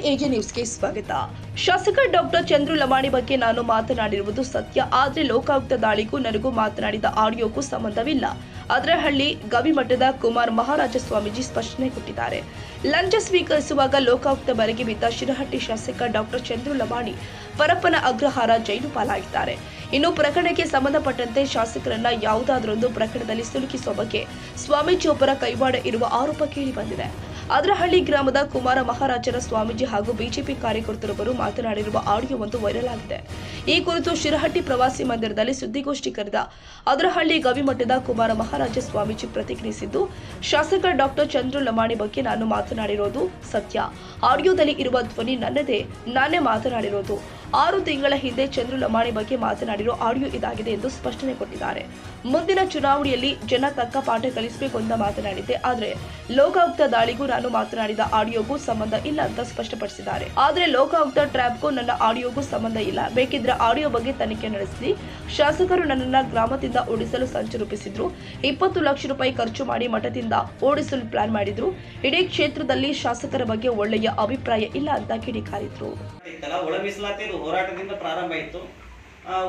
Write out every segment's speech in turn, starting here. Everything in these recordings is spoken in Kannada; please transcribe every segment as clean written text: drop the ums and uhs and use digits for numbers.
ಎಎ ನ್ಯೂಸ್ಗೆ ಸ್ವಾಗತ. ಶಾಸಕ ಡಾಕ್ಟರ್ ಚಂದ್ರು ಲಮಾಣಿ ಬಗ್ಗೆ ನಾನು ಮಾತನಾಡಿರುವುದು ಸತ್ಯ. ಆದರೆ ಲೋಕಾಯುಕ್ತ ದಾಳಿಗೂ ನನಗೂ ಮಾತನಾಡಿದ ಆಡಿಯೋಗೂ ಸಂಬಂಧವಿಲ್ಲ. ಅದರಹಳ್ಳಿ ಗವಿಮಠದ ಕುಮಾರ ಮಹಾರಾಜ ಸ್ವಾಮೀಜಿ ಸ್ಪಷ್ಟನೆ ಕೊಟ್ಟಿದ್ದಾರೆ. ಲಂಚ ಸ್ವೀಕರಿಸುವಾಗ ಲೋಕಾಯುಕ್ತ ಬರೆಗೆ ಬಿದ್ದ ಶಿರಹಟ್ಟಿ ಶಾಸಕ ಡಾಕ್ಟರ್ ಚಂದ್ರು ಲಮಾಣಿ ಪರಪ್ಪನ ಅಗ್ರಹಾರ ಜೈಲು ಪಾಲಾಗಿದ್ದಾರೆ. ಇನ್ನು ಪ್ರಕರಣಕ್ಕೆ ಸಂಬಂಧಪಟ್ಟಂತೆ ಶಾಸಕರನ್ನ ಯಾವುದಾದರೊಂದು ಪ್ರಕರಣದಲ್ಲಿ ಸಿಲುಕಿಸುವ ಬಗ್ಗೆ ಸ್ವಾಮೀಜಿಯೊಬ್ಬರ ಕೈವಾಡ ಇರುವ ಆರೋಪ ಕೇಳಿಬಂದಿದೆ. ಅದರಹಳ್ಳಿ ಗ್ರಾಮದ ಕುಮಾರ ಮಹಾರಾಜರ ಸ್ವಾಮೀಜಿ ಹಾಗೂ ಬಿಜೆಪಿ ಕಾರ್ಯಕರ್ತರೊಬ್ಬರು ಮಾತನಾಡಿರುವ ಆಡಿಯೋವೊಂದು ವೈರಲ್ ಆಗಿದೆ. ಈ ಕುರಿತು ಶಿರಹಟ್ಟಿ ಪ್ರವಾಸಿ ಮಂದಿರದಲ್ಲಿ ಸುದ್ದಿಗೋಷ್ಠಿ ಕರೆದ ಅದರಹಳ್ಳಿ ಗವಿಮಠದ ಕುಮಾರ ಮಹಾರಾಜ ಸ್ವಾಮೀಜಿ ಪ್ರತಿಕ್ರಿಯಿಸಿದ್ದು, ಶಾಸಕ ಡಾಕ್ಟರ್ ಚಂದ್ರು ಲಮಾಣಿ ಬಗ್ಗೆ ನಾನು ಮಾತನಾಡಿರೋದು ಸತ್ಯ. ಆಡಿಯೋದಲ್ಲಿ ಇರುವ ಧ್ವನಿ ನನ್ನದೇ, ನಾನೇ ಮಾತನಾಡಿರೋದು. 6 ತಿಂಗಳ ಹಿಂದೆ ಚಂದ್ರು ಲಮಾಣಿ ಬಗ್ಗೆ ಮಾತನಾಡಿರೋ ಆಡಿಯೋ ಇದಾಗಿದೆ ಎಂದು ಸ್ಪಷ್ಟನೆ ಕೊಟ್ಟಿದ್ದಾರೆ. ಮುಂದಿನ ಚುನಾವಣೆಯಲ್ಲಿ ಜನ ತಕ್ಕ ಪಾಠ ಕಲಿಸಬೇಕು ಅಂತ ಮಾತನಾಡಿದ್ದೆ. ಆದರೆ ಲೋಕಾಯುಕ್ತ ದಾಳಿಗೂ ನಾನು ಮಾತನಾಡಿದ ಆಡಿಯೋಗೂ ಸಂಬಂಧ ಇಲ್ಲ ಅಂತ ಸ್ಪಷ್ಟಪಡಿಸಿದ್ದಾರೆ. ಆದರೆ ಲೋಕಾಯುಕ್ತ ಟ್ರ್ಯಾಪ್ಗೂ ನನ್ನ ಆಡಿಯೋಗೂ ಸಂಬಂಧ ಇಲ್ಲ. ಬೇಕಿದ್ರೆ ಆಡಿಯೋ ಬಗ್ಗೆ ತನಿಖೆ ನಡೆಸಲಿ. ಶಾಸಕರು ನನ್ನನ್ನ ಗ್ರಾಮದಿಂದ ಓಡಿಸಲು ಸಂಚು ರೂಪಿಸಿದ್ರು. 20 ಲಕ್ಷ ರೂಪಾಯಿ ಖರ್ಚು ಮಾಡಿ ಮಠದಿಂದ ಓಡಿಸಲು ಪ್ಲಾನ್ ಮಾಡಿದ್ರು. ಇಡೀ ಕ್ಷೇತ್ರದಲ್ಲಿ ಶಾಸಕರ ಬಗ್ಗೆ ಒಳ್ಳೆಯ ಅಭಿಪ್ರಾಯ ಇಲ್ಲ ಅಂತ ಕಿಡಿಕಾರಿದ್ರು. ಒಳ ಮೀಸಲಾತಿ ಹೋರಾಟದಿಂದ ಪ್ರಾರಂಭ ಆಯಿತು.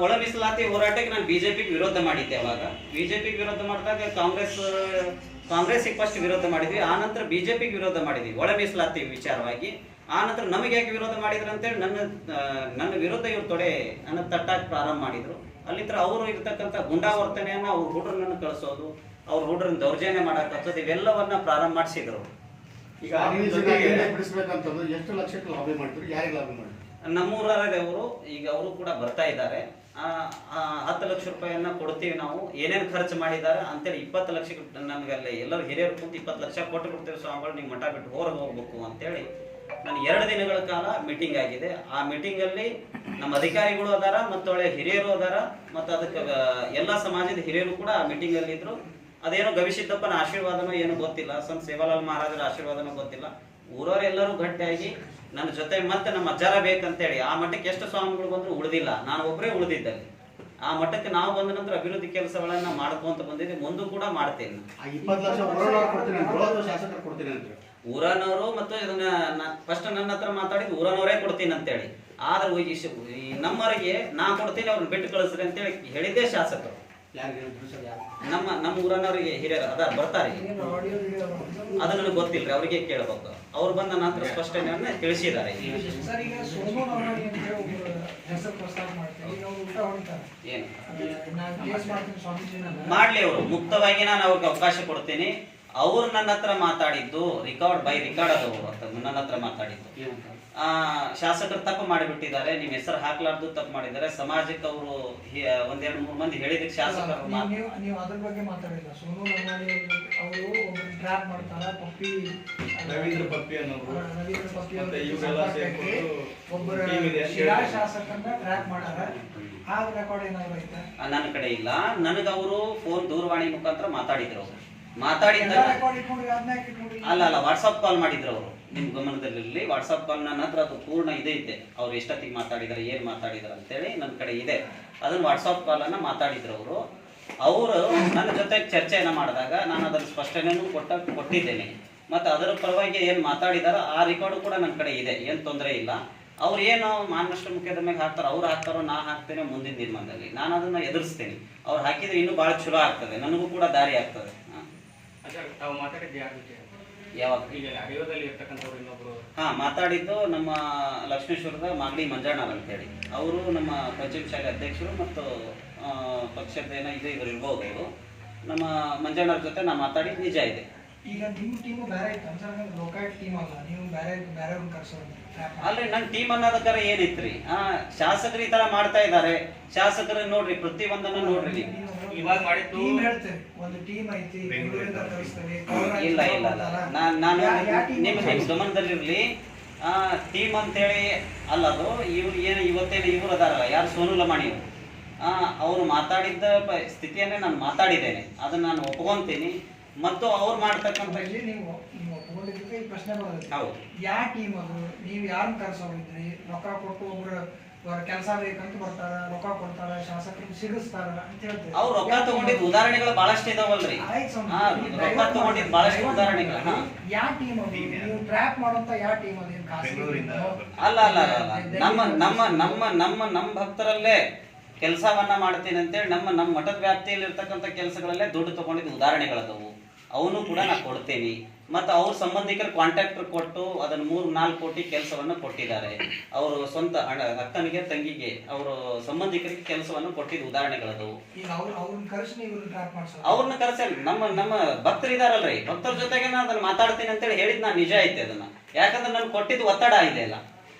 ಒಳ ಮೀಸಲಾತಿ ಹೋರಾಟಕ್ಕೆ ನಾನು ಬಿಜೆಪಿಗೆ ವಿರೋಧ ಮಾಡಿದ್ದೆ. ಅವಾಗ ಬಿಜೆಪಿಗೆ ವಿರೋಧ ಮಾಡಿದಾಗ ಕಾಂಗ್ರೆಸ್ಗೆ ಫಸ್ಟ್ ವಿರೋಧ ಮಾಡಿದ್ವಿ, ಆ ನಂತರ ಬಿಜೆಪಿಗೆ ವಿರೋಧ ಮಾಡಿದ್ವಿ ಒಳ ಮೀಸಲಾತಿ ವಿಚಾರವಾಗಿ. ಆ ನಂತರ ನಮಗೆ ಯಾಕೆ ವಿರೋಧ ಮಾಡಿದ್ರು ಅಂತೇಳಿ ನನ್ನ ವಿರುದ್ಧ ಇವ್ರು ತೊಡೆ ನನ್ನ ತಟ್ಟಾಗಿ ಪ್ರಾರಂಭ ಮಾಡಿದ್ರು. ಅಲ್ಲಿಂದ ಅವರು ಇರ್ತಕ್ಕಂಥ ಗುಂಡಾವರ್ತನೆಯನ್ನ ಅವ್ರ ಹುಡುಗರನ್ನ ಕಳಿಸೋದು, ಅವ್ರ ಹುಡುಗರನ್ನ ದೌರ್ಜನ್ಯ ಮಾಡಕ್ ಹಚ್ಚೋದು, ಇವೆಲ್ಲವನ್ನ ಪ್ರಾರಂಭ ಮಾಡಿಸಿದ್ರು. ಈಗ ಎಷ್ಟು ಲಕ್ಷಕ್ಕೆ ಲಾಬಿ ಮಾಡ್ತಾರೆ, ಯಾರಿಗೆ ಲಾಬಿ ಮಾಡ್ತಾರೆ? ನಮ್ಮೂರವರು ಈಗ ಅವರು ಕೂಡ ಬರ್ತಾ ಇದ್ದಾರೆ. 10 ಲಕ್ಷ ರೂಪಾಯಿಯನ್ನ ಕೊಡ್ತೀವಿ, ನಾವು ಏನೇನು ಖರ್ಚು ಮಾಡಿದ್ದಾರೆ ಅಂತೇಳಿ 20 ಲಕ್ಷ ನಮ್ಗೆ ಅಲ್ಲಿ ಎಲ್ಲರೂ ಹಿರಿಯರು ಕುಂತು 20 ಲಕ್ಷ ಕೊಟ್ಟು ಬಿಡ್ತೀವಿ ಸ್ವಾಮಿಗಳು, ನೀವು ಮಠ ಬಿಟ್ಟು ಹೊರಗೆ ಹೋಗ್ಬೇಕು ಅಂತೇಳಿ ನಾನು 2 ದಿನಗಳ ಕಾಲ ಮೀಟಿಂಗ್ ಆಗಿದೆ. ಆ ಮೀಟಿಂಗ್ ಅಲ್ಲಿ ನಮ್ಮ ಅಧಿಕಾರಿಗಳು ಅದಾರ, ಮತ್ತು ಒಳ್ಳೆ ಹಿರಿಯರು ಅದಾರ, ಮತ್ತು ಅದಕ್ಕೆ ಎಲ್ಲಾ ಸಮಾಜದ ಹಿರಿಯರು ಕೂಡ ಆ ಮೀಟಿಂಗ್ ಅಲ್ಲಿ ಇದ್ರು. ಅದೇನೋ ಗವಿಸಿದ್ದಪ್ಪನ ಆಶೀರ್ವಾದನೋ ಏನೋ ಗೊತ್ತಿಲ್ಲ, ಸಂತ ಸೇವಾಲಾಲ್ ಮಹಾರಾಜರ ಆಶೀರ್ವಾದನೋ ಗೊತ್ತಿಲ್ಲ. ಊರವರೆಲ್ಲರೂ ಗಟ್ಟಿಯಾಗಿ ನನ್ನ ಜೊತೆ ಮತ್ತೆ ನಮ್ಮ ಅಜ್ಜಾರ ಬೇಕಂತೇಳಿ ಆ ಮಠಕ್ಕೆ ಎಷ್ಟು ಸ್ವಾಮಿಗಳು ಬಂದ್ರು ಉಳಿದಿಲ್ಲ, ನಾನು ಒಬ್ಬರೇ ಉಳಿದಿದ್ದಲ್ಲಿ. ಆ ಮಠಕ್ಕೆ ನಾವು ಬಂದ ನಂತರ ಅಭಿವೃದ್ಧಿ ಕೆಲಸಗಳನ್ನ ಮಾಡ್ಕೊಂತ ಬಂದಿದ್ದೆ, ಮುಂದೂ ಕೂಡ ಮಾಡ್ತೇನೆ. 20 ಲಕ್ಷ ಶಾಸಕರು ಕೊಡ್ತೀನಿ ಅಂತ ಊರನವರು ಮತ್ತು ಇದನ್ನ ಫಸ್ಟ್ ನನ್ನ ಹತ್ರ ಮಾತಾಡಿದ್ ಊರನವರೇ ಕೊಡ್ತೀನಿ ಅಂತೇಳಿ. ಆದ್ರೆ ಈ ನಮ್ಮವರಿಗೆ ನಾ ಕೊಡ್ತೀನಿ, ಅವ್ರನ್ನ ಬಿಟ್ಟು ಕಳಿಸ್ರಿ ಅಂತೇಳಿ ಹೇಳಿದ್ದೆ ಶಾಸಕರು. ನಮ್ಮ ಊರನವರಿಗೆ ಹಿರಿಯರು ಅದಾರ ಬರ್ತಾರೆ, ಅದು ನನಗೆ ಗೊತ್ತಿಲ್ರಿ, ಅವ್ರಿಗೆ ಕೇಳ್ಬೇಕು. ಅವ್ರು ಬಂದ ನಂತರ ಸ್ಪಷ್ಟನೆಯನ್ನ ತಿಳಿಸಿದ್ದಾರೆ. ಏನು ಮಾಡ್ಲಿ, ಅವರು ಮುಕ್ತವಾಗಿ ನಾನು ಅವ್ರಿಗೆ ಅವಕಾಶ ಕೊಡ್ತೀನಿ. ಅವ್ರು ನನ್ನ ಹತ್ರ ಮಾತಾಡಿದ್ದು ರೆಕಾರ್ಡ್ ಅದವರು ನನ್ನ ಹತ್ರ ಮಾತಾಡಿದ್ದು, ಶಾಸಕರು ತಪ್ಪು ಮಾಡಿಬಿಟ್ಟಿದ್ದಾರೆ, ನಿಮ್ ಹೆಸರು ಹಾಕ್ಲಾರ್ದು ತಪ್ಪು ಮಾಡಿದ್ದಾರೆ, ಸಮಾಜಕ್ಕೆ ಅವರು 1-2-3 ಮಂದಿ ಹೇಳಿದಕ್ಕೆ ಶಾಸಕರು ನೀವು ಅದ್ರ ಬಗ್ಗೆ ಮಾತಾಡಿಲ್ಲ. ಸೋನು ಲಮಾಣಿ ಅವರು ಒಬ್ಬರು ಟ್ರ್ಯಾಪ್ ಮಾಡ್ತಾರ, ರವೀಂದ್ರ ಪಪ್ಪಿ ಒಬ್ಬರ ಶಿರಾ ಶಾಸಕರನ್ನ ಟ್ರ್ಯಾಪ್ ಮಾಡಾರ. ಆ ರೆಕಾರ್ಡ್ ಏನಾದ್ರು ಐತೆ? ನನ್ನ ಕಡೆ ಇಲ್ಲ. ನನಗೆ ಅವರು ಫೋನ್ ದೂರವಾಣಿ ಮುಖಾಂತರ ಮಾತಾಡಿದ್ರು. ಅಲ್ಲ ವಾಟ್ಸ್ಆಪ್ ಕಾಲ್ ಮಾಡಿದ್ರು ಅವರು. ನಿಮ್ ಗಮನದಲ್ಲಿ ವಾಟ್ಸ್ಆಪ್ ಕಾಲ್ ನನ್ನ ಹತ್ರ ಅದು ಪೂರ್ಣ ಇದೈತೆ, ಅವ್ರು ಎಷ್ಟೊತ್ತಿಗೆ ಮಾತಾಡಿದಾರೆ, ಏನ್ ಮಾತಾಡಿದಾರೆ ಅಂತೇಳಿ ನನ್ನ ಕಡೆ ಇದೆ. ಅದನ್ನ ವಾಟ್ಸ್ಆಪ್ ಕಾಲ್ ಅನ್ನ ಮಾತಾಡಿದ್ರು ಅವರು ನನ್ನ ಜೊತೆ ಚರ್ಚೆಯನ್ನ ಮಾಡಿದಾಗ ನಾನು ಅದನ್ನ ಸ್ಪಷ್ಟನೆಯನ್ನು ಕೊಟ್ಟಿದ್ದೇನೆ. ಮತ್ತೆ ಅದರ ಪರವಾಗಿ ಏನ್ ಮಾತಾಡಿದಾರ ಆ ರೆಕಾರ್ಡ್ ಕೂಡ ನನ್ನ ಕಡೆ ಇದೆ, ಏನ್ ತೊಂದರೆ ಇಲ್ಲ. ಅವ್ರು ಏನು ಮಾನನಷ್ಟ ಮುಖ್ಯದ ಮೇಲೆ ಹಾಕ್ತಾರೋ, ಅವ್ರು ಹಾಕ್ತಾರೋ, ನಾ ಹಾಕ್ತೇನೆ ಮುಂದಿನ ದಿನಮಾನದಲ್ಲಿ ನಾನು ಅದನ್ನ ಎದುರಿಸ್ತೇನೆ. ಅವ್ರು ಹಾಕಿದ್ರೆ ಇನ್ನೂ ಬಹಳ ಚಲೋ ಆಗ್ತದೆ, ನನಗೂ ಕೂಡ ದಾರಿ ಆಗ್ತದೆ. ಮಾತಾಡಿದ್ದು ನಮ್ಮ ಲಕ್ಷ್ಮೇಶ್ವರದ ಮಾಗಡಿ ಮಂಜಣ್ಣರ್ ಅಂತ ಹೇಳಿ, ಅವರು ನಮ್ಮ ಪಂಚಾಯತ್ ಶಾಲೆ ಅಧ್ಯಕ್ಷರು ಮತ್ತು ಪಕ್ಷದ ಏನೋ ಇವರು ಇರ್ಬೋದು. ಅವರು ನಮ್ಮ ಮಂಜಣ್ಣರ ಜೊತೆ ನಾ ಮಾತಾಡಿದ್ದು ನಿಜ ಇದೆ. ಈಗ ನಿಮ್ಮ ಟೀಮ್ ಬೇರೆ ಇತ್ತು ಅಂತ, ಲೋಕಾಯುಕ್ತ ಟೀಮ್ ಅಲ್ಲ, ನೀವು ಬೇರೆ ಕರ್ಸೋದು ಅಲ್ರಿ. ನನ್ನ ಟೀಮ್ ಅನ್ನೋದಕ್ಕಾರ ಏನಿತ್ರಿ, ಶಾಸಕರು ಈ ತರ ಮಾಡ್ತಾ ಇದ್ದಾರೆ. ಶಾಸಕರು ನೋಡ್ರಿ, ಪ್ರತಿಯೊಂದನ್ನು ನೋಡ್ರಿ. ಇವಾಗ ಮಾಡಿದ್ದು ಒಂದು ಟೀಮ್ ಐತಿ, ಇಲ್ಲ ನಾನು ನಿಮ್ಮ ಗಮನದಲ್ಲಿರ್ಲಿ. ಟೀಮ್ ಅಂತೇಳಿ ಅಲ್ಲ ಅದು. ಇವ್ರು ಏನು ಇವತ್ತೇನು ಇವ್ರು ಅದಾರಲ್ಲ, ಯಾರು ಸೋನು ಲಮಾಣಿ ಅವರು ಮಾತಾಡಿದ್ದ ಸ್ಥಿತಿಯನ್ನೇ ನಾನು ಮಾತಾಡಿದ್ದೇನೆ, ಅದನ್ನ ನಾನು ಒಪ್ಕೊಂತೀನಿ. ಮತ್ತು ಅವ್ರು ಮಾಡ್ತಕ್ಕಂಥ ನೀವು ಒಪ್ಕೊಂಡಿದ್ದಕ್ಕೆ ಈ ಪ್ರಶ್ನೆ ಬರೋದು, ಹೌದು, ಯಾವ ಟೀಮ್ ಅದು, ನೀವು ಯಾರನ್ನ ಕರ್ಸೋಗಿದ್ರಿ, ರೊಕ್ಕ ಕೊಟ್ಟು ಒಬ್ರು ಇವ್ರ ಕೆಲಸ ಬೇಕಂತ ಬರ್ತಾರ, ರೊಕ್ಕ ಕೊಡ್ತಾರ, ಶಾಸಕರಿಗೆ ಸಿಗಿಸ್ತಾರ ಅಂತ ಹೇಳ್ತಾರೆ. ಅವ್ರು ರೊಕ್ಕ ತಗೊಂಡಿದ್ ಉದಾಹರಣೆಗಳು ಬಹಳಷ್ಟು ಇದಾವಲ್ರಿ. ರೊಕ್ಕ ತಗೊಂಡಿದ್ ಬಹಳಷ್ಟು ಉದಾಹರಣೆಗಳು. ಯಾವ ಟೀಮ್ ಅದು? ನೀವು ಟ್ರ್ಯಾಪ್ ಮಾಡುವಂತ ಯಾವ ಟೀಮ್ ಅದು? ಅಲ್ಲ ಅಲ್ಲ ಅಲ್ಲ ನಮ್ಮ ಭಕ್ತರಲ್ಲೇ ಕೆಲಸವನ್ನ ಮಾಡ್ತೀನಿ ಅಂತೇಳಿ ನಮ್ಮ ಮಠದ ವ್ಯಾಪ್ತಿಯಲ್ಲಿ ಇರ್ತಕ್ಕಂಥ ಕೆಲಸಗಳಲ್ಲೇ ದುಡ್ಡು ತಗೊಂಡಿದ್ದು ಉದಾಹರಣೆಗಳದವು. ಅವನು ಕೂಡ ನಾ ಕೊಡ್ತೇನೆ. ಮತ್ತು ಅವ್ರ ಸಂಬಂಧಿಕರು ಕಾಂಟ್ರಾಕ್ಟರ್ ಕೊಟ್ಟು ಅದನ್ನು 3-4 ಕೋಟಿ ಕೆಲಸವನ್ನು ಕೊಟ್ಟಿದ್ದಾರೆ. ಅವರು ಸ್ವಂತ ಅಕ್ಕನಿಗೆ ತಂಗಿಗೆ ಅವರು ಸಂಬಂಧಿಕರಿಗೆ ಕೆಲಸವನ್ನು ಕೊಟ್ಟಿದ್ದ ಉದಾಹರಣೆಗಳದವು. ಅವ್ರನ್ನ ಕರೆಸ ನಮ್ಮ ಭಕ್ತರು ಇದಾರಲ್ರಿ, ಭಕ್ತರ ಜೊತೆಗೆ ನಾನು ಅದನ್ನ ಮಾತಾಡ್ತೀನಿ ಅಂತೇಳಿ ಹೇಳಿದ್ ನಾನು ನಿಜ ಐತೆ ಅದನ್ನ. ಯಾಕಂದ್ರೆ ನನ್ಗೆ ಕೊಟ್ಟಿದ್ದು ಒತ್ತಡ ಇದೆ ಅಲ್ಲ,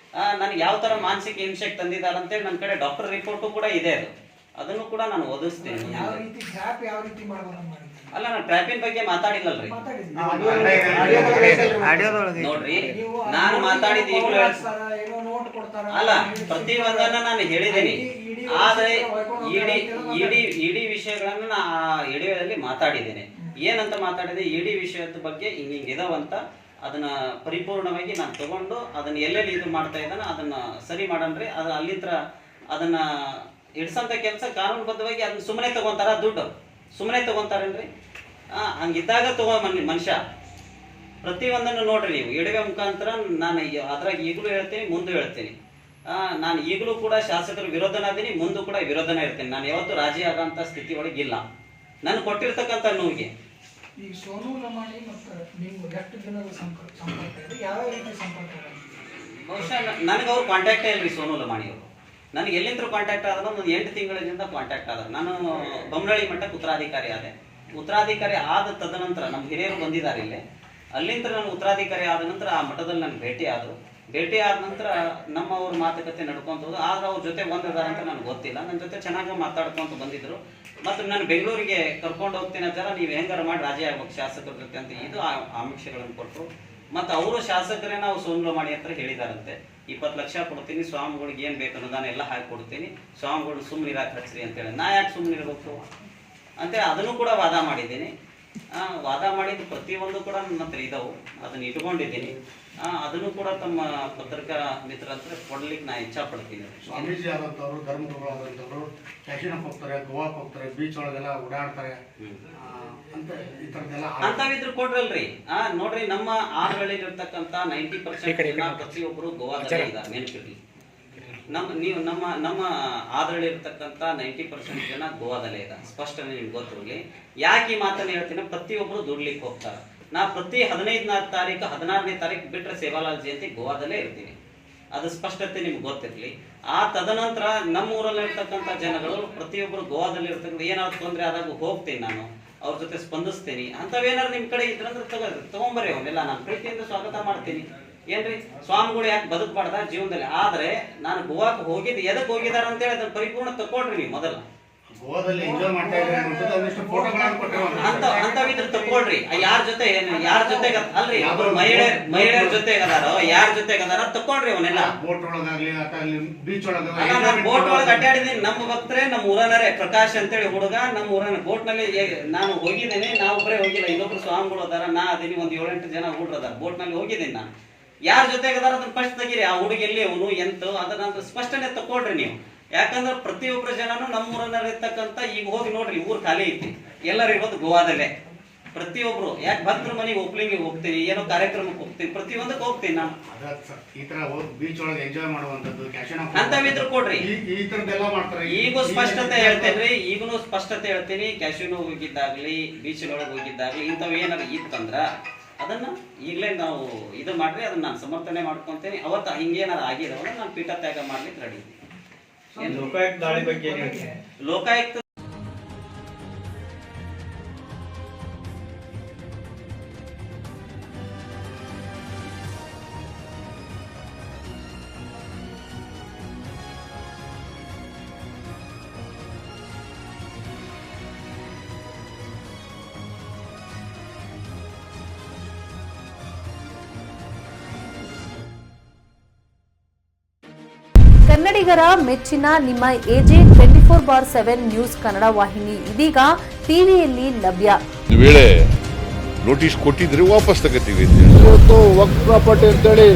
ನನಗೆ ಯಾವ ತರ ಮಾನಸಿಕ ಹಿಂಸೆಗೆ ತಂದಿದ್ದಾರೆ ಅಂತೇಳಿ ನನ್ನ ಕಡೆ ಡಾಕ್ಟರ್ ರಿಪೋರ್ಟು ಕೂಡ ಇದೆ. ಅದನ್ನು ಕೂಡ ನಾನು ಓದಿಸ್ತೇನೆ. ಅಲ್ಲ, ನಾನು ಟ್ರ್ಯಾಪಿನ ಬಗ್ಗೆ ಮಾತಾಡಿಲ್ಲಲ್ರಿ. ನೋಡ್ರಿ, ನಾನು ಮಾತಾಡಿದ ಈಗಲೂ ಅಲ್ಲ, ಪ್ರತಿಯೊಂದನ್ನ ನಾನು ಹೇಳಿದ್ದೀನಿ. ಆದ್ರೆ ಇಡೀ ವಿಷಯಗಳನ್ನ ನಾ ಇಡಿಯೋದಲ್ಲಿ ಮಾತಾಡಿದ್ದೇನೆ. ಏನಂತ ಮಾತಾಡಿದೆ, ಇಡೀ ವಿಷಯದ ಬಗ್ಗೆ ಹಿಂಗಿದಾವಂತ ಅದನ್ನ ಪರಿಪೂರ್ಣವಾಗಿ ನಾನು ತಗೊಂಡು ಅದನ್ನ ಎಲ್ಲೆಲ್ಲಿ ಇದು ಮಾಡ್ತಾ ಇದ್ದಾನ ಅದನ್ನ ಸರಿ ಮಾಡನ್ರಿ. ಅದು ಅಲ್ಲಿಂದ ಅದನ್ನ ಇಡ್ಸಂತ ಕೆಲಸ ಕಾನೂನುಬದ್ಧವಾಗಿ ಅದನ್ನ ಸುಮ್ಮನೆ ತಗೊಂತಾರ, ದುಡ್ಡು ಸುಮ್ಮನೆ ತಗೊಂತಾರೇನ್ರಿ? ಹಂಗಿದ್ದಾಗ ಮನುಷ್ಯ ಪ್ರತಿಯೊಂದನ್ನು ನೋಡ್ರಿ ನೀವು ಇಡುವೆ ಮುಖಾಂತರ. ನಾನು ಅದ್ರಾಗ ಈಗಲೂ ಹೇಳ್ತೀನಿ, ಮುಂದೆ ಹೇಳ್ತೀನಿ. ನಾನು ಈಗಲೂ ಕೂಡ ಶಾಸಕರ ವಿರೋಧನಾದೀನಿ, ಮುಂದೂ ಕೂಡ ವಿರೋಧನ ಇರ್ತೀನಿ. ನಾನು ಯಾವತ್ತೂ ರಾಜಿ ಆಗಂತ ಸ್ಥಿತಿ ಒಳಗಿಲ್ಲ. ನಾನು ಕೊಟ್ಟಿರ್ತಕ್ಕಂಥ ನೋವಿಗೆ ಈಗ ಸೋನು ಲಮಾಣಿ ಮತ್ತು ನೀವು ಎಷ್ಟು ದಿನದ ಸಂಪರ್ಕ ಇದೆ? ಯಾವ ರೀತಿ ಸಂಪರ್ಕ? ಬಹುಶಃ ನನಗೆ ಅವ್ರು ಕಾಂಟ್ಯಾಕ್ಟೇ ಇಲ್ರಿ. ಸೋನು ಲಮಾಣಿ ಅವರು ನನಗೆ ಎಲ್ಲಿಂದ ಕಾಂಟ್ಯಾಕ್ಟ್ ಆದ್ರೆ ಒಂದು 8 ತಿಂಗಳಿಂದ ಕಾಂಟ್ಯಾಕ್ಟ್ ಆದ್ರೆ. ನಾನು ಬೊಮ್ಮನಹಳ್ಳಿ ಮಠಕ್ಕೆ ಉತ್ತರಾಧಿಕಾರಿ ಆದೆ. ಉತ್ತರಾಧಿಕಾರಿ ಆದ ತದನಂತರ ನಮ್ಮ ಹಿರಿಯರು ಬಂದಿದ್ದಾರೆ ಇಲ್ಲೇ. ಅಲ್ಲಿಂದ ನಾನು ಉತ್ತರಾಧಿಕಾರಿ ಆದ ನಂತರ ಆ ಮಠದಲ್ಲಿ ನಾನು ಭೇಟಿ ಆದ ನಂತರ ನಮ್ಮವ್ರ ಮಾತುಕತೆ ನಡ್ಕೊಂತ ಹೋದ್ರು. ಆದ್ರೆ ಅವ್ರ ಜೊತೆ ಒಂದಿದಾರ ಅಂತ ನನಗೆ ಗೊತ್ತಿಲ್ಲ. ನನ್ನ ಜೊತೆ ಚೆನ್ನಾಗಿ ಮಾತಾಡ್ಕೊಂತ ಬಂದಿದ್ರು. ಮತ್ತು ನಾನು ಬೆಂಗಳೂರಿಗೆ ಕರ್ಕೊಂಡು ಹೋಗ್ತೀನಿ ಅಂತಾರ, ನೀವು ಹೆಂಗಾರ ಮಾಡಿ ರಾಜಿ ಆಗ್ಬೇಕು ಶಾಸಕರ ಜೊತೆ ಅಂತ ಇದು ಆಮಿಷಗಳನ್ನು ಕೊಟ್ಟರು. ಮತ್ತು ಅವರು ಶಾಸಕರೇ ನಾವು ಸೋನು ಲಮಾಣಿ ಹತ್ರ ಹೇಳಿದಾರಂತೆ, 20 ಲಕ್ಷ ಕೊಡ್ತೀನಿ, ಸ್ವಾಮಿಗಳಿಗೆ ಏನು ಬೇಕು ಅನ್ನೋದಾನ ಎಲ್ಲ ಹಾಕಿ ಕೊಡ್ತೀನಿ, ಸ್ವಾಮಿಗಳು ಸುಮ್ಮನೆ ಇರಾಕ್ ಹಚ್ಚ್ರಿ ಅಂತೇಳಿ. ನಾ ಯಾಕೆ ಸುಮ್ಮನೆ ಇರಬೇಕು ಅಂತೇಳಿ ಅದನ್ನು ಕೂಡ ವಾದ ಮಾಡಿದ್ದೀನಿ. ವಾದ ಮಾಡಿದ ಪ್ರತಿಯೊಂದು ಕೂಡ ನನ್ನ ಹತ್ರ ಇದಾವು, ಅದನ್ನ ಇಟ್ಕೊಂಡಿದ್ದೀನಿ. ಅದನ್ನು ಕೂಡ ತಮ್ಮ ಪತ್ರಿಕಾ ಮಿತ್ರ ಹತ್ರ ಕೊಡ್ಲಿಕ್ಕೆ ನಾ ಇಚ್ಛಾ ಪಡ್ತೀನಿ. ಸ್ವಾಮೀಜಿ ಆದಂಥವ್ರು, ಧರ್ಮಗುರುಗಳಾದಂಥವ್ರು ಕ್ಯಾಶಿನಕ್ಕೆ ಹೋಗ್ತಾರೆ, ಗೋವಾಕ್ಕೆ ಹೋಗ್ತಾರೆ, ಬೀಚ್ ಒಳಗೆಲ್ಲ ಓಡಾಡ್ತಾರೆ ಅಂತ ಈ ಥರದ್ದೆಲ್ಲ ಅಂತವಿದ್ರು ಕೊಡ್ರಲ್ರಿ. ನೋಡ್ರಿ, ನಮ್ಮ ಆರ್ಗಳಿರ್ತಕ್ಕಂಥ 90% ಪ್ರತಿಯೊಬ್ಬರು ಗೋವಾದಲ್ಲೇ ಇದ್ದಾರೆ, ನೆನಪಿರ್ಲಿ. ನಮ್ಮ ಆದರಳಿರ್ತಕ್ಕಂಥ 90% ಜನ ಗೋವಾದಲ್ಲೇ ಇದ್ದಾರೆ, ಸ್ಪಷ್ಟನೆ ನಿಮ್ಗೆ ಗೊತ್ತಿರಲಿ. ಯಾಕೆ ಈ ಮಾತನ್ನು ಹೇಳ್ತೀನಿ, ಪ್ರತಿಯೊಬ್ಬರು ದುಡ್ಲಿಕ್ಕೆ ಹೋಗ್ತಾರೆ. ನಾ ಪ್ರತಿ 15ನೇ ತಾರೀಕು 16ನೇ ತಾರೀಕು ಬಿಟ್ಟರೆ ಸೇವಾಲಾಲ್ ಜಯಂತಿ ಗೋವಾದಲ್ಲೇ ಇರ್ತೀನಿ, ಅದು ಸ್ಪಷ್ಟತೆ ನಿಮ್ಗೆ ಗೊತ್ತಿರಲಿ. ತದನಂತರ ನಮ್ಮ ಊರಲ್ಲಿ ಇರ್ತಕ್ಕಂಥ ಜನಗಳು ಪ್ರತಿಯೊಬ್ಬರು ಗೋವಾದಲ್ಲಿ ಇರ್ತಕ್ಕಂಥ ಏನಾದ್ರು ತೊಂದರೆ ಆದಾಗ ಹೋಗ್ತೀನಿ, ನಾನು ಅವ್ರ ಜೊತೆ ಸ್ಪಂದಿಸ್ತೀನಿ. ಅಂಥವೇನಾದ್ರು ನಿಮ್ಮ ಕಡೆ ಇದ್ರಂದ್ರೆ ತಗೊಂಬರ್ರಿ, ಅವನ್ನೆಲ್ಲ ನಾನು ಪ್ರೀತಿಯಿಂದ ಸ್ವಾಗತ ಮಾಡ್ತೀನಿ. ಏನ್ರಿ, ಸ್ವಾಮಿಗಳು ಯಾಕೆ ಬದುಕಬಾರ್ದ ಜೀವನದಲ್ಲಿ? ಆದ್ರೆ ನಾನು ಗೋವಾಕ್ಕೆ ಹೋಗಿದ್ದು ಎದಕ್ಕೆ ಹೋಗಿದಾರ ಅಂತೇಳಿ ಅದನ್ನ ಪರಿಪೂರ್ಣ ತಕೊಳ್ರಿ ನೀವು ಮೊದಲು. ಗೋವಾದಲ್ಲಿ ಎಂಜಾಯ್ ಮಾಡ್ತಾ ಇದ್ದಾರೆ ಒಂದಿಷ್ಟು ಫೋಟೋಗಳನ್ನು ಅಂತವಿದ್ರೆ ತಕೊಳ್ರಿ. ಯಾರ ಜೊತೆ ಅಲ್ರಿ, ಮಹಿಳೆಯರ ಜೊತೆಗೆ ಅದಾರೋ ಯಾರ ಜೊತೆಗೆ ಅದಾರ ತಕೊಳ್ರಿ ಅವನ್ನೆಲ್ಲ. ಬೋಟ್ ಒಳಗಾಗ್ಲಿ ಬೀಚ್ ಬೋಟ್ ಒಳಗೆ ಅಡ್ಡಾಡಿದೀನಿ. ನಮ್ಮ ಭಕ್ತರೇ, ನಮ್ಮ ಊರನರೇ ಪ್ರಕಾಶ್ ಅಂತೇಳಿ ಹುಡುಗ, ನಮ್ಮ ಊರನ ಬೋಟ್ ನಲ್ಲಿ ನಾನು ಹೋಗಿದ್ದೇನೆ. ನಾವು ಒಬ್ಬರೇ ಹೋಗಿಲ್ಲ, ಇನ್ನೊಬ್ರು ಸ್ವಾಮಿಗಳು ಅದಾರ, ನಾ ಅದೀನಿ, ಒಂದು 7-8 ಜನ ಹುಡುಗರು ಅದಾರ. ಬೋಟ್ ನಲ್ಲಿ ಹೋಗಿದ್ದೀನಿ ನಾನು. ಯಾರ ಜೊತೆಗೆ ಅದಾರ ಅದನ್ನ ಫಸ್ಟ್ ತೆಗೀರಿ. ಆ ಹುಡುಗ ಎಲ್ಲಿ, ಅವನು ಎಂತ, ಅದನ್ನ ಸ್ಪಷ್ಟನೆ ತಕೊಳ್ರಿ ನೀವು. ಯಾಕಂದ್ರೆ ಪ್ರತಿಯೊಬ್ಬರ ಜನನು ನಮ್ಮೂರಲ್ಲಿರ್ತಕ್ಕಂಥ ಈಗ ಹೋಗಿ ನೋಡ್ರಿ, ಊರು ಖಾಲಿ ಐತಿ, ಎಲ್ಲರೂ ಇರೋದು ಗೋವಾದಲ್ಲೇ. ಪ್ರತಿಯೊಬ್ರು ಯಾಕೆ ಭಕ್ತರ ಮನೆಗೆ ಒಪ್ಲಿಂಗಿಗೆ ಹೋಗ್ತೀನಿ, ಏನೋ ಕಾರ್ಯಕ್ರಮಕ್ಕೆ ಹೋಗ್ತೀನಿ, ಪ್ರತಿಯೊಂದಕ್ಕೆ ಹೋಗ್ತೀನಿ ನಾನು. ಈ ತರ ಬೀಚ್ ಒಳಗೆ ಎಂಜಾಯ್ ಮಾಡುವಂತದ್ದು ಅಂತವಿದ್ರು ಕೊಡ್ರಿ. ಈ ತರದೆಲ್ಲ ಮಾಡ್ತಾರೆ. ಈಗೂ ಸ್ಪಷ್ಟತೆ ಹೇಳ್ತೇನ್ರಿ, ಈಗೂನು ಸ್ಪಷ್ಟತೆ ಹೇಳ್ತೀನಿ. ಕ್ಯಾಶಿನೋ ಹೋಗಿದ್ದಾಗ್ಲಿ, ಬೀಚ್ ಒಳಗೆ ಹೋಗಿದ್ದಾಗ್ಲಿ, ಇಂಥವು ಏನಾರು ಇತ್ತಂದ್ರ ಅದನ್ನ ಈಗಲೇ ನಾವು ಇದು ಮಾಡ್ರಿ, ಅದನ್ನ ನಾನು ಸಮರ್ಥನೆ ಮಾಡ್ಕೊಂತೇನೆ. ಅವತ್ತು ಹಿಂಗೇನಾರು ಆಗಿರೋಲ್ಲ, ನಾನು ಪೀಠ ತ್ಯಾಗ ಮಾಡ್ಲಿಕ್ಕೆ ರೆಡಿ. ಲೋಕಾಯುಕ್ತ ದಾಳಿ ಬಗ್ಗೆ ಏನ್ ಹೇಳ್ತೀವಿ? ಲೋಕಾಯುಕ್ತ ಕನ್ನಡಿಗರ ಮೆಚ್ಚಿನ ನಿಮ್ಮ AJ 24/7 ನ್ಯೂಸ್ ಕನ್ನಡ ವಾಹಿನಿ ಇದೀಗ ಟಿವಿಯಲ್ಲಿ ಲಭ್ಯ. ವೇಳೆ ನೋಟಿಸ್ ಕೊಟ್ಟಿದ್ರೆ ವಾಪಸ್ ತಗೋತೀವಿ. ಇವತ್ತು ವಕ್ಫ್ ಪ್ರಾಪರ್ಟಿ ಅಂತೇಳಿ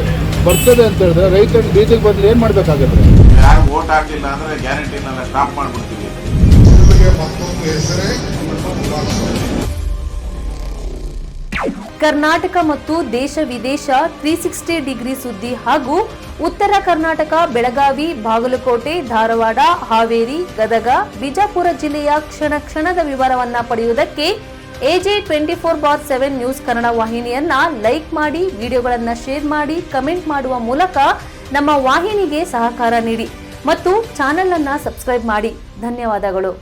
ಬರ್ತದೆ ಅಂತ ಹೇಳಿದ್ರೆ ರೈತರು ಬೀದಿಗೆ ಬಂದ್ರೆ ಏನ್ ಮಾಡ್ಬೇಕಾಗತ್ತೆ? ಯಾರು ವೋಟ್ ಹಾಕಲಿಲ್ಲ ಅಂದರೆ ಗ್ಯಾರಂಟಿನೆಲ್ಲ ಸ್ಟಾಪ್ ಮಾಡಿಬಿಡ್ತೀವಿ. ಕರ್ನಾಟಕ ಮತ್ತು ದೇಶ ವಿದೇಶ 360 ಡಿಗ್ರಿ ಸುದ್ದಿ ಹಾಗೂ ಉತ್ತರ ಕರ್ನಾಟಕ ಬೆಳಗಾವಿ, ಬಾಗಲಕೋಟೆ, ಧಾರವಾಡ, ಹಾವೇರಿ, ಗದಗ, ಬಿಜಾಪುರ ಜಿಲ್ಲೆಯ ಕ್ಷಣ ಕ್ಷಣದ ವಿವರವನ್ನ ಪಡೆಯುವುದಕ್ಕೆ AJ 24/7 ನ್ಯೂಸ್ ಕನ್ನಡ ವಾಹಿನಿಯನ್ನ ಲೈಕ್ ಮಾಡಿ, ವಿಡಿಯೋಗಳನ್ನು ಶೇರ್ ಮಾಡಿ, ಕಮೆಂಟ್ ಮಾಡುವ ಮೂಲಕ ನಮ್ಮ ವಾಹಿನಿಗೆ ಸಹಕಾರ ನೀಡಿ ಮತ್ತು ಚಾನೆಲ್ ಅನ್ನ ಸಬ್ಸ್ಕ್ರೈಬ್ ಮಾಡಿ. ಧನ್ಯವಾದಗಳು.